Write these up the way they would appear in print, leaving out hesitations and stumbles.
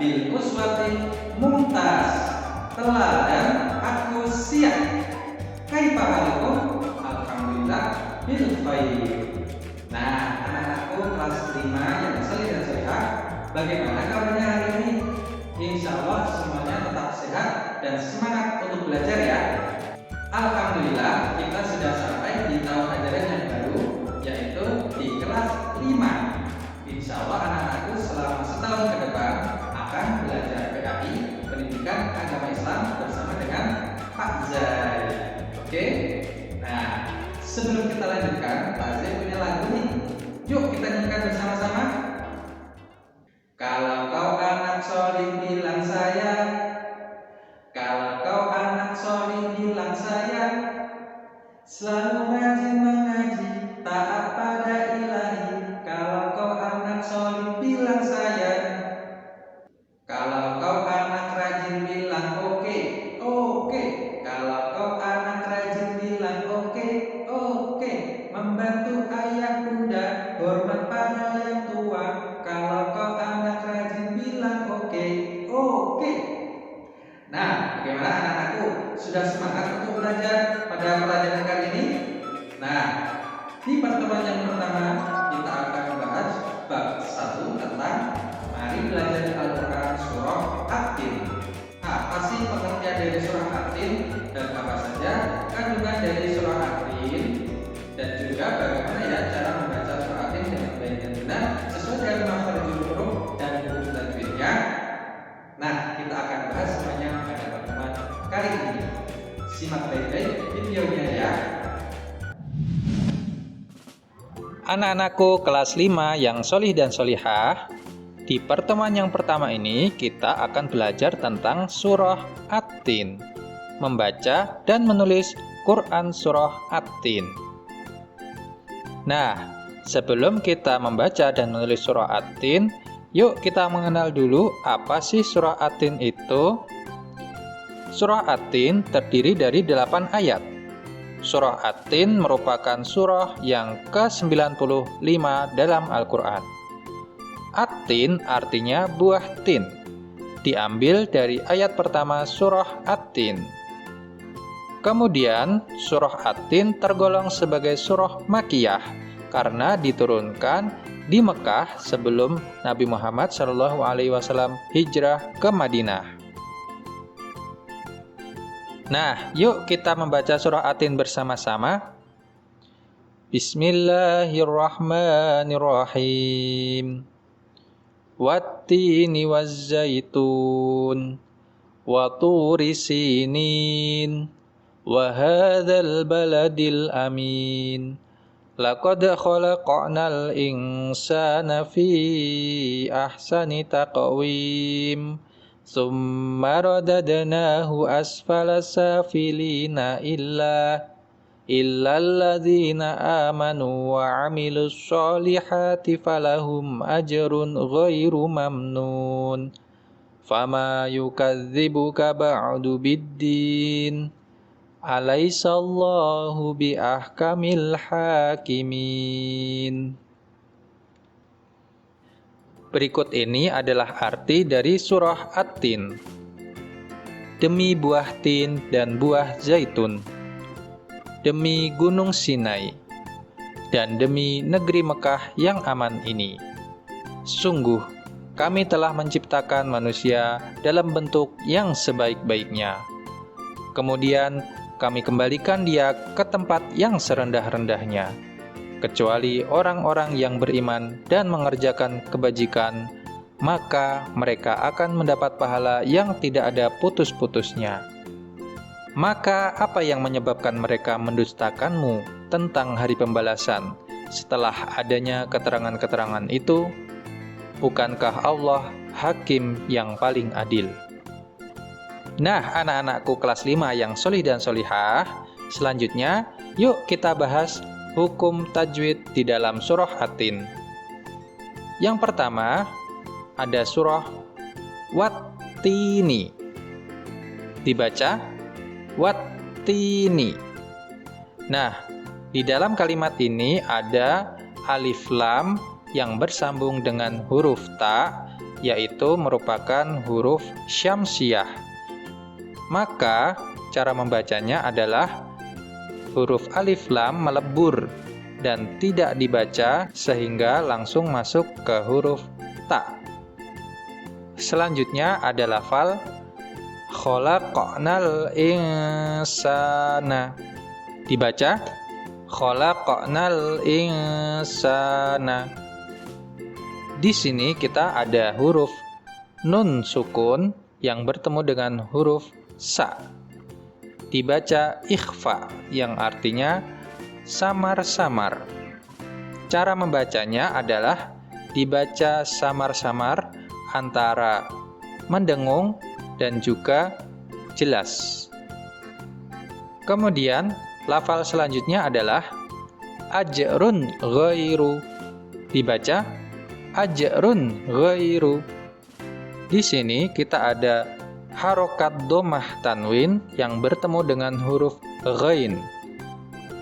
bil uswati mumtaz, teladan aku siap. Kaifa halukum? Alhamdulillah bil khair. Nah, anak-anakku kelas 5 yang solih dan solihah, bagaimana kabarnya hari ini? Insya Allah semuanya tetap sehat dan semangat untuk belajar ya. Alhamdulillah kita sudah sampai di tahun ajaran yang baru, yaitu di kelas 5. Insya Allah anak-anakku selama setahun ke depan akan belajar PAI, Pendidikan Agama Islam, bersama dengan Pak Zai. Oke? Nah, sebelum kita lanjutkan, Pak Zai punya lagu nih. Yuk kita nyanyikan bersama-sama. Kalau kau anak solih bilang sayang, kalau kau anak solih bilang sayang, selalu rajin mengaji, taat pada ilahi. Kalau kau anak solih bilang sayang, kalau kau anak rajin bilang oke, oke. Kalau kau anak rajin bilang oke, oke. Membantu ayah bunda, hormat pada yang tua. Kalau kau anak rajin bilang oke, oke. Nah, bagaimana anak-anakku? Sudah semangat untuk belajar pada pelajaran kali ini? Nah, di pertemuan yang pertama kita akan membahas bab 1 tentang mari belajar Al-Quran Surah At-Tin. Apa sih pengertian dari Surah At-Tin dan apa saja kandungan dari Surah At-Tin, dan juga bagaimana ya cara membaca Surah At-Tin dengan baik dan benar sesuai dengan makhrajul huruf dan hukum tajwidnya. Nah, kita akan bahas semuanya pada pertemuan kali ini. Simak baik-baik videonya ya. Anak-anakku kelas 5 yang solih dan solihah, di pertemuan yang pertama ini kita akan belajar tentang Surah At-Tin, membaca dan menulis Quran Surah At-Tin. Nah, sebelum kita membaca dan menulis Surah At-Tin, yuk kita mengenal dulu apa sih Surah At-Tin itu. Surah At-Tin terdiri dari 8 ayat. Surah At-Tin merupakan surah yang ke-95 dalam Al-Quran. At-Tin artinya buah tin, diambil dari ayat pertama surah At-Tin. Kemudian, surah At-Tin tergolong sebagai surah Makkiyah karena diturunkan di Mekah sebelum Nabi Muhammad SAW hijrah ke Madinah. Nah, yuk kita membaca surah At-Tin bersama-sama. Bismillahirrahmanirrahim. Wattini wazzaitun, wa turi sinin, wa hadzal baladil amin. Laqad khalaqnal insana fi ahsani taqwim. Summa radadnahu asfala safilina illalladzina amanu wa amilus solihati falahum ajrun ghairu mamnun. Fama yukadzibuka ba'du biddin. Alaisallahu biahkamil hakimin. Berikut ini adalah arti dari surah At-Tin. Demi buah tin dan buah zaitun, demi gunung Sinai, dan demi negeri Mekah yang aman ini. Sungguh, kami telah menciptakan manusia dalam bentuk yang sebaik-baiknya. Kemudian, kami kembalikan dia ke tempat yang serendah-rendahnya. Kecuali orang-orang yang beriman dan mengerjakan kebajikan, maka mereka akan mendapat pahala yang tidak ada putus-putusnya. Maka apa yang menyebabkan mereka mendustakanmu tentang hari pembalasan setelah adanya keterangan-keterangan itu? Bukankah Allah Hakim yang paling adil? Nah, anak-anakku kelas 5 yang solih dan solihah, selanjutnya yuk kita bahas hukum tajwid di dalam surah At-Tin. Yang pertama, ada surah Wattini. Dibaca Wattini. Nah, di dalam kalimat ini ada alif lam yang bersambung dengan huruf ta yaitu merupakan huruf syamsiah. Maka cara membacanya adalah huruf alif lam melebur dan tidak dibaca sehingga langsung masuk ke huruf ta. Selanjutnya ada lafal khalaqnal insana. Dibaca khalaqnal insana. Di sini kita ada huruf nun sukun yang bertemu dengan huruf sa. Dibaca ikhfa yang artinya samar-samar. Cara membacanya adalah dibaca samar-samar antara mendengung dan juga jelas. Kemudian lafal selanjutnya adalah ajrun ghairu. Dibaca ajrun ghairu. Di sini kita ada harokat domah tanwin yang bertemu dengan huruf ghain,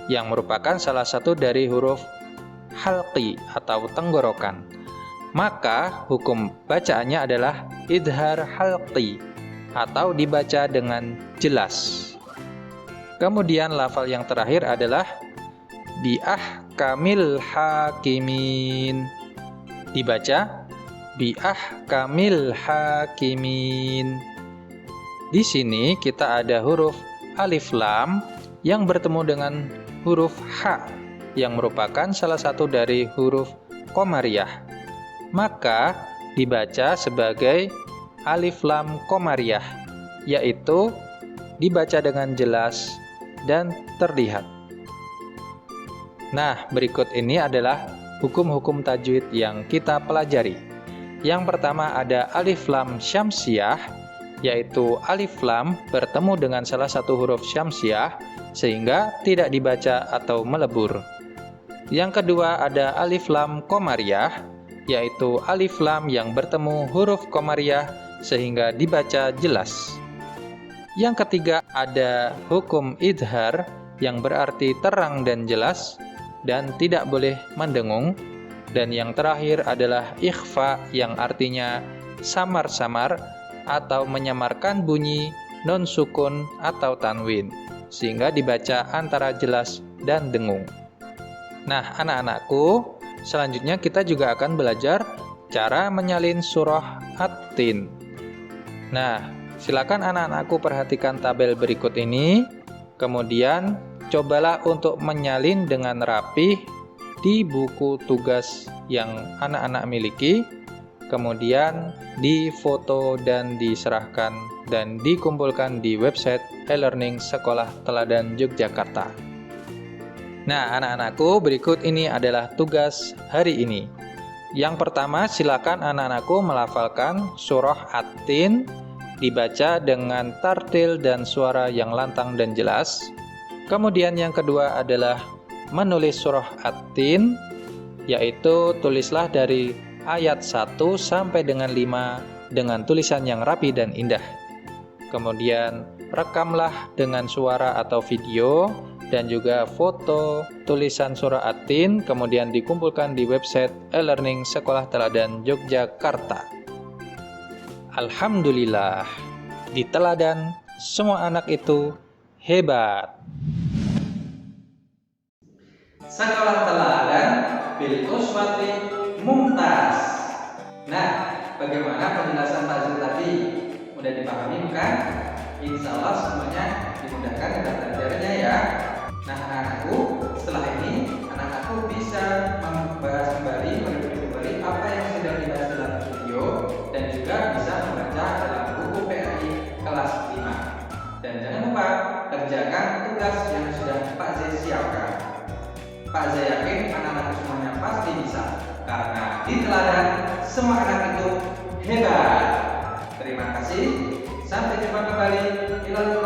yang merupakan salah satu dari huruf halqi atau tenggorokan. Maka hukum bacaannya adalah idhar halqi atau dibaca dengan jelas. Kemudian lafal yang terakhir adalah bi ahkamil hakimin. Dibaca bi ahkamil hakimin. Di sini kita ada huruf alif lam yang bertemu dengan huruf ha yang merupakan salah satu dari huruf qamariyah. Maka dibaca sebagai alif lam qamariyah, yaitu dibaca dengan jelas dan terlihat. Nah, berikut ini adalah hukum-hukum tajwid yang kita pelajari. Yang pertama ada alif lam syamsiah, yaitu alif lam bertemu dengan salah satu huruf syamsiah sehingga tidak dibaca atau melebur. Yang kedua ada alif lam qamariyah, yaitu alif lam yang bertemu huruf qamariyah sehingga dibaca jelas. Yang ketiga ada hukum idhar yang berarti terang dan jelas dan tidak boleh mendengung. Dan yang terakhir adalah ikhfa yang artinya samar-samar atau menyamarkan bunyi non sukun atau tanwin sehingga dibaca antara jelas dan dengung. Nah, anak-anakku, selanjutnya kita juga akan belajar cara menyalin surah At-Tin. Nah, silakan anak-anakku perhatikan tabel berikut ini. Kemudian cobalah untuk menyalin dengan rapih di buku tugas yang anak-anak miliki. Kemudian difoto dan diserahkan dan dikumpulkan di website e-learning Sekolah Teladan Yogyakarta. Nah, anak-anakku, berikut ini adalah tugas hari ini. Yang pertama, silakan anak-anakku melafalkan surah At-Tin, dibaca dengan tartil dan suara yang lantang dan jelas. Kemudian yang kedua adalah menulis surah At-Tin, yaitu tulislah dari ayat 1 sampai dengan 5 dengan tulisan yang rapi dan indah. Kemudian rekamlah dengan suara atau video dan juga foto tulisan surah At-Tin, kemudian dikumpulkan di website e-learning Sekolah Teladan Yogyakarta. Alhamdulillah, di Teladan semua anak itu hebat. Sekolah Teladan bil uswati mumtaz. Nah, bagaimana penjelasan tajwid tadi? Mudah dipahami bukan? Insya Allah semuanya dimudahkan dalam belajarnya ya. Nah, anak-anakku, setelah ini anak-anakku bisa membahas kembali, mengikuti kembali apa yang sudah dibahas dalam video dan juga bisa membaca dalam buku PRI kelas 5. Dan jangan lupa kerjakan tugas yang sudah Pak Z siapkan. Pak Z yakin anak-anak semuanya pasti bisa, karena di Teladan semua anak itu hebat. Terima kasih. Sampai jumpa kembali. Ilal